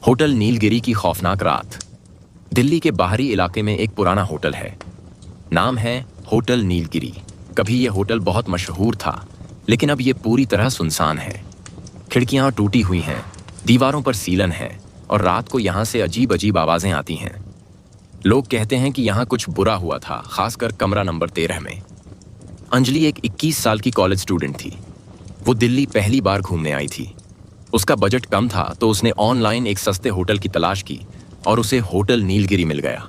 Hotel Nilgiri की खौफनाक रात। दिल्ली के बाहरी इलाके में एक पुराना होटल है। नाम है होटल नीलगिरी। कभी ये होटल बहुत मशहूर था, लेकिन अब ये पूरी तरह सुनसान है। खिड़कियां टूटी हुई हैं, दीवारों पर सीलन है और रात को यहाँ से अजीब अजीब आवाजें आती हैं। लोग कहते हैं कि यहाँ कुछ बुरा हुआ था, खासकर कमरा नंबर 13 में। अंजलि एक 21 साल की कॉलेज स्टूडेंट थी। वो दिल्ली पहली बार घूमने आई थी। उसका बजट कम था, तो उसने ऑनलाइन एक सस्ते होटल की तलाश की और उसे होटल नीलगिरी मिल गया।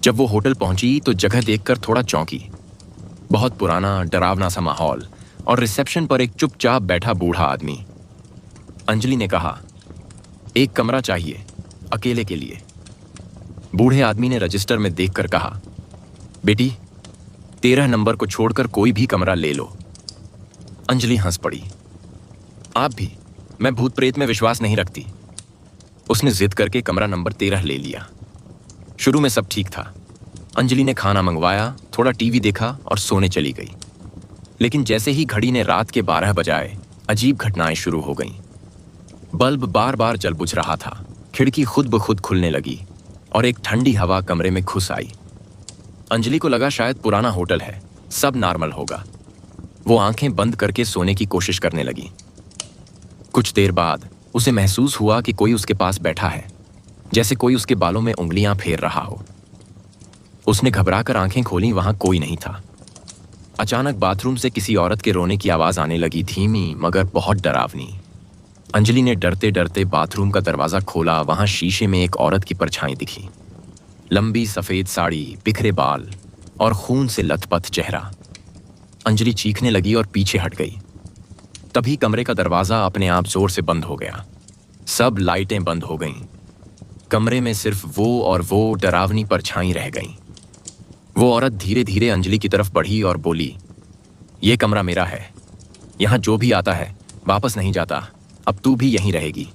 जब वो होटल पहुंची तो जगह देखकर थोड़ा चौंकी। बहुत पुराना, डरावना सा माहौल और रिसेप्शन पर एक चुपचाप बैठा बूढ़ा आदमी। अंजलि ने कहा, एक कमरा चाहिए, अकेले के लिए। बूढ़े आदमी ने रजिस्टर में देखकर कहा, बेटी 13 नंबर को छोड़कर कोई भी कमरा ले लो। अंजलि हंस पड़ी। आप भी? मैं भूत प्रेत में विश्वास नहीं रखती। उसने जिद करके कमरा नंबर 13 ले लिया। शुरू में सब ठीक था। अंजलि ने खाना मंगवाया, थोड़ा टीवी देखा और सोने चली गई। लेकिन जैसे ही घड़ी ने रात के 12 बजाए, अजीब घटनाएं शुरू हो गईं। बल्ब बार बार जल बुझ रहा था, खिड़की खुद ब खुद खुलने लगी और एक ठंडी हवा कमरे में घुस आई। अंजलि को लगा शायद पुराना होटल है, सब नॉर्मल होगा। वो आंखें बंद करके सोने की कोशिश करने लगी। कुछ देर बाद उसे महसूस हुआ कि कोई उसके पास बैठा है, जैसे कोई उसके बालों में उंगलियां फेर रहा हो। उसने घबराकर आंखें खोली, वहां कोई नहीं था। अचानक बाथरूम से किसी औरत के रोने की आवाज आने लगी, धीमी मगर बहुत डरावनी। अंजलि ने डरते डरते बाथरूम का दरवाजा खोला। वहां शीशे में एक औरत की परछाई दिखी। लंबी सफेद साड़ी, बिखरे बाल और खून से लथपथ चेहरा। अंजलि चीखने लगी और पीछे हट गई। तभी कमरे का दरवाजा अपने आप जोर से बंद हो गया। सब लाइटें बंद हो गईं। कमरे में सिर्फ वो और वो डरावनी परछाई रह गईं। वो औरत धीरे धीरे अंजलि की तरफ बढ़ी और बोली, ये कमरा मेरा है। यहां जो भी आता है वापस नहीं जाता। अब तू भी यहीं रहेगी,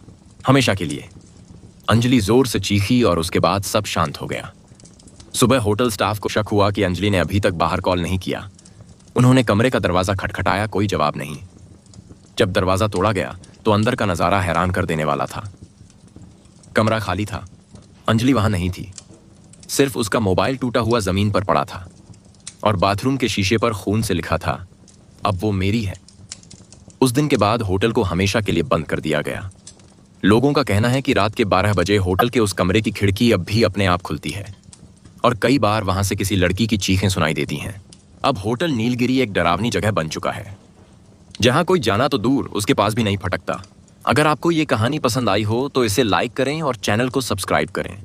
हमेशा के लिए। अंजलि जोर से चीखी और उसके बाद सब शांत हो गया। सुबह होटल स्टाफ को शक हुआ कि अंजलि ने अभी तक बाहर कॉल नहीं किया। उन्होंने कमरे का दरवाजा खटखटाया, कोई जवाब नहीं। जब दरवाजा तोड़ा गया तो अंदर का नजारा हैरान कर देने वाला था। कमरा खाली था, अंजलि वहां नहीं थी। सिर्फ उसका मोबाइल टूटा हुआ जमीन पर पड़ा था और बाथरूम के शीशे पर खून से लिखा था, अब वो मेरी है। उस दिन के बाद होटल को हमेशा के लिए बंद कर दिया गया। लोगों का कहना है कि रात के 12 बजे होटल के उस कमरे की खिड़की अब भी अपने आप खुलती है और कई बार वहां से किसी लड़की की चीखें सुनाई देती हैं। अब होटल नीलगिरी एक डरावनी जगह बन चुका है, जहां कोई जाना तो दूर, उसके पास भी नहीं फटकता। अगर आपको ये कहानी पसंद आई हो तो इसे लाइक करें और चैनल को सब्सक्राइब करें।